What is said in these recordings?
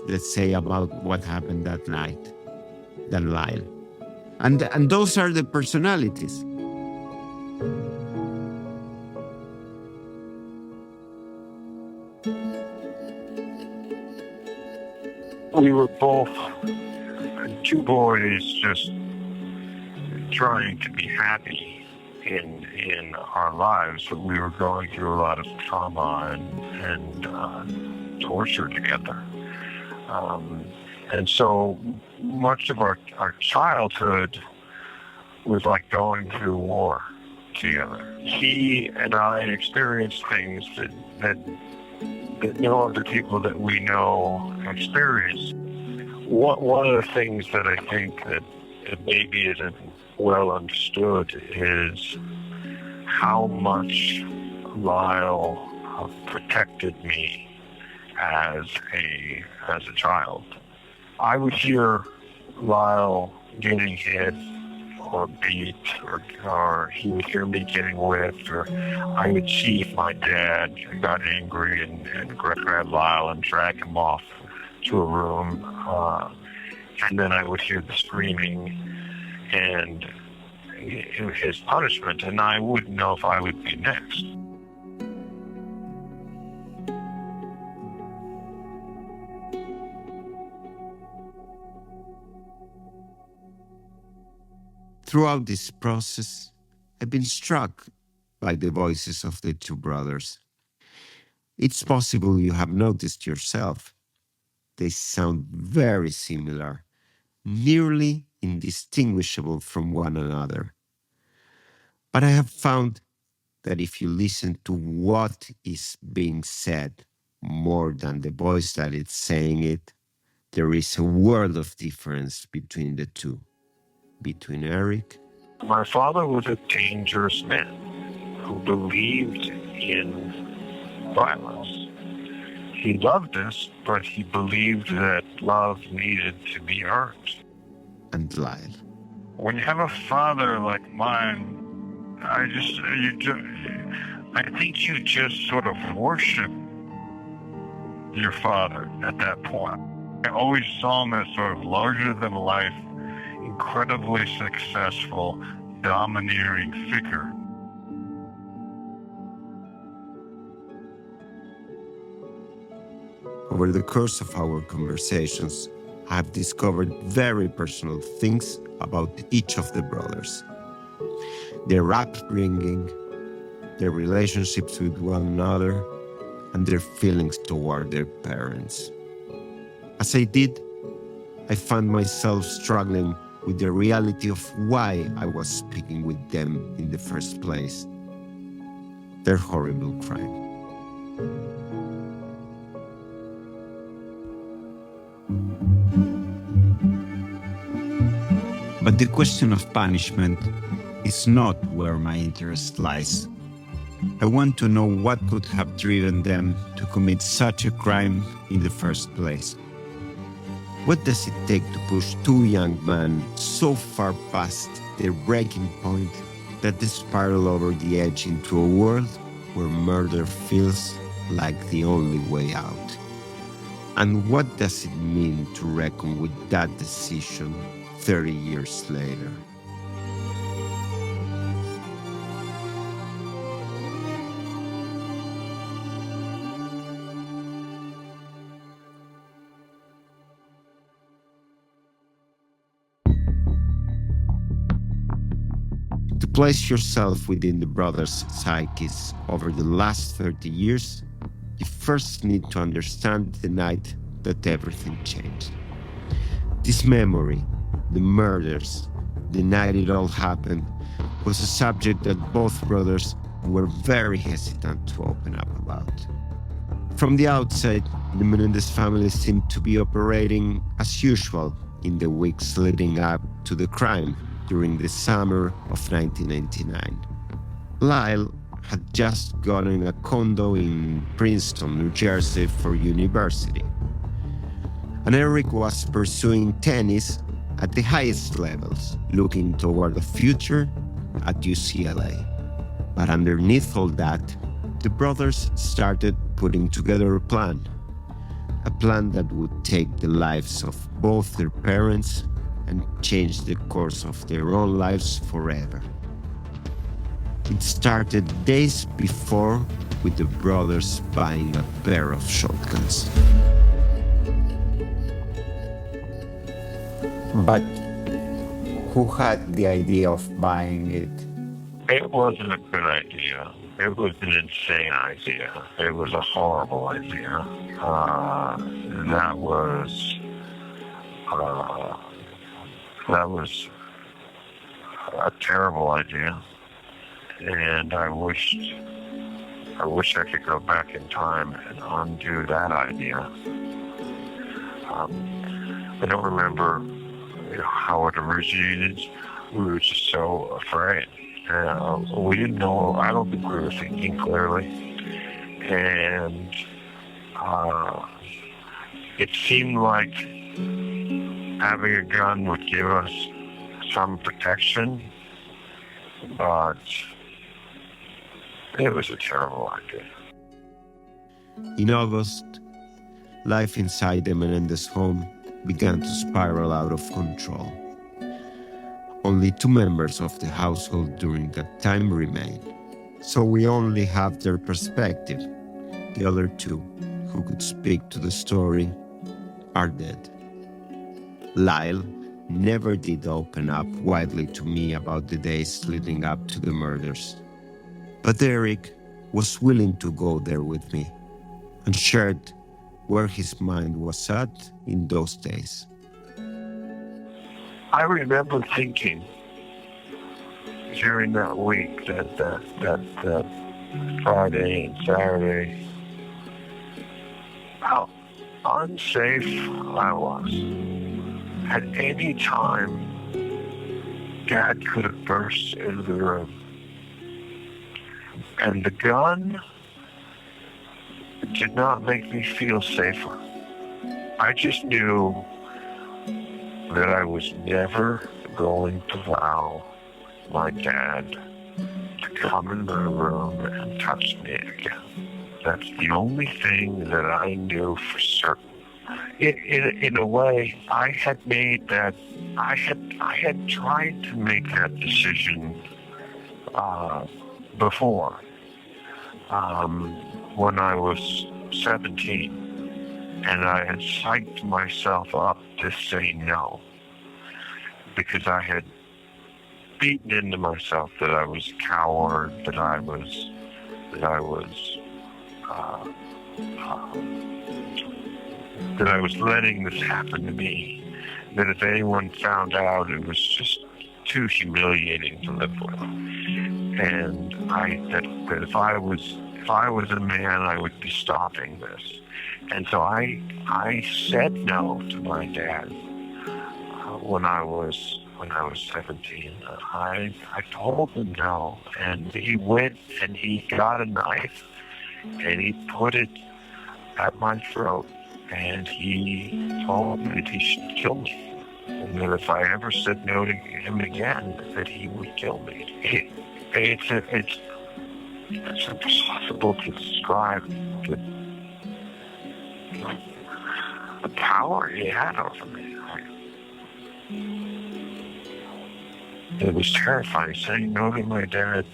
let's say, about what happened that night than Lyle. And those are the personalities. We were both two boys just trying to be happy in our lives, but we were going through a lot of trauma and torture together. And so much of our childhood was like going through war together. He and I experienced things that no other people that we know experience. One of the things that I think that maybe isn't well understood is how much Lyle protected me as a child. I would hear Lyle getting hit or beat, or he would hear me getting whipped, or I would see if my dad got angry and grab Lyle and drag him off to a room, and then I would hear the screaming and his punishment, and I wouldn't know if I would be next. Throughout this process, I've been struck by the voices of the two brothers. It's possible you have noticed yourself. They sound very similar, nearly indistinguishable from one another. But I have found that if you listen to what is being said more than the voice that is saying it, there is a world of difference between the two. Between Eric. My father was a dangerous man who believed in violence. He loved us, but he believed that love needed to be earned. And Lyle. When you have a father like mine, I think you just sort of worship your father at that point. I always saw him as sort of larger than life, incredibly successful, domineering figure. Over the course of our conversations, I have discovered very personal things about each of the brothers. Their upbringing, their relationships with one another, and their feelings toward their parents. As I did, I found myself struggling with the reality of why I was speaking with them in the first place. Their horrible crime. But the question of punishment is not where my interest lies. I want to know what could have driven them to commit such a crime in the first place. What does it take to push two young men so far past their breaking point that they spiral over the edge into a world where murder feels like the only way out? And what does it mean to reckon with that decision 30 years later? To place yourself within the brothers' psyches over the last 30 years, you first need to understand the night that everything changed. This memory, the murders, the night it all happened, was a subject that both brothers were very hesitant to open up about. From the outside, the Menendez family seemed to be operating as usual in the weeks leading up to the crime during the summer of 1999. Lyle had just gotten a condo in Princeton, New Jersey for university. And Eric was pursuing tennis at the highest levels, looking toward a future at UCLA. But underneath all that, the brothers started putting together a plan. a plan that would take the lives of both their parents and change the course of their own lives forever. It started days before with the brothers buying a pair of shotguns. But who had the idea of buying it? It wasn't a good idea. It was an insane idea. It was a horrible idea. That was a terrible idea, and I wish I could go back in time and undo that idea. I don't remember how it originated. We were just so afraid. We didn't know. I don't think we were thinking clearly, and it seemed like having a gun would give us some protection, but it was a terrible idea. In August, life inside the Menendez home began to spiral out of control. Only 2 members of the household during that time remained, so we only have their perspective. The other 2, who could speak to the story, are dead. Lyle never did open up widely to me about the days leading up to the murders. But Eric was willing to go there with me and shared where his mind was at in those days. I remember thinking during that week, that Friday and Saturday, how unsafe I was. At any time, Dad could have burst into the room. And the gun did not make me feel safer. I just knew that I was never going to allow my dad to come in the room and touch me again. That's the only thing that I knew for certain. In a way, I had made that. I had tried to make that decision before, when I was 17, and I had psyched myself up to say no, because I had beaten into myself that I was a coward, that I was letting this happen to me, that if anyone found out, it was just too humiliating to live with, and that if I was a man, I would be stopping this. And so I said no to my dad when I was 17. I told him no, and he went and he got a knife and he put it at my throat, and he told me that he should kill me, and that if I ever said no to him again, that he would kill me. It's impossible to describe the power he had over me. It was terrifying. Saying no to my dad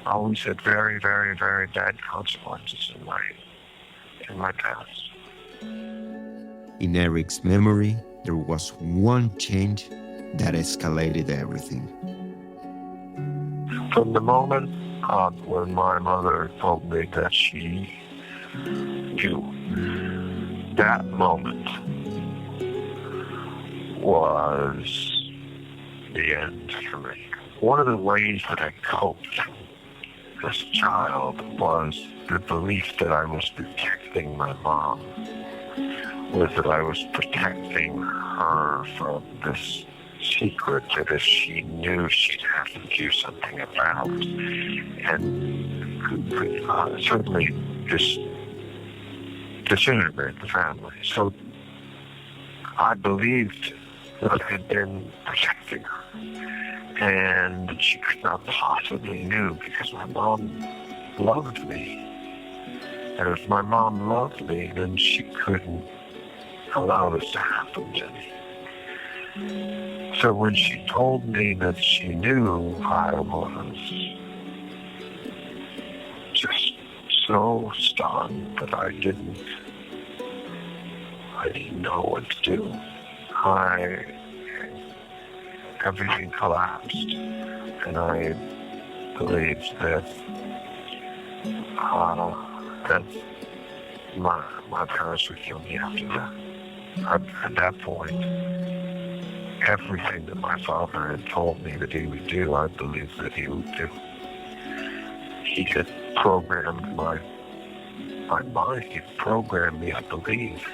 always had very, very, very bad consequences in my past. In Eric's memory, there was one change that escalated everything. From the moment when my mother told me that she knew, that moment was the end for me. One of the ways that I coped as a child was the belief that I was protecting my mom, was that I was protecting her from this secret that if she knew, she'd have to do something about, and could certainly disintegrate the family. So I believed that I had been protecting her, and she could not possibly knew, because my mom loved me And if my mom loved me, then she couldn't allow this to happen to me. So when she told me that she knew I was just so stunned that I didn't know what to do. Everything collapsed, and I believed that that my parents would kill me after that. At that point, everything that my father had told me that he would do, I believed that he would do. He had programmed my mind. He programmed me to believe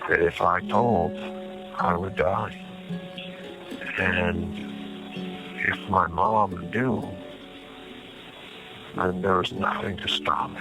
that if I told, I would die. And if my mom knew, then there was nothing to stop me.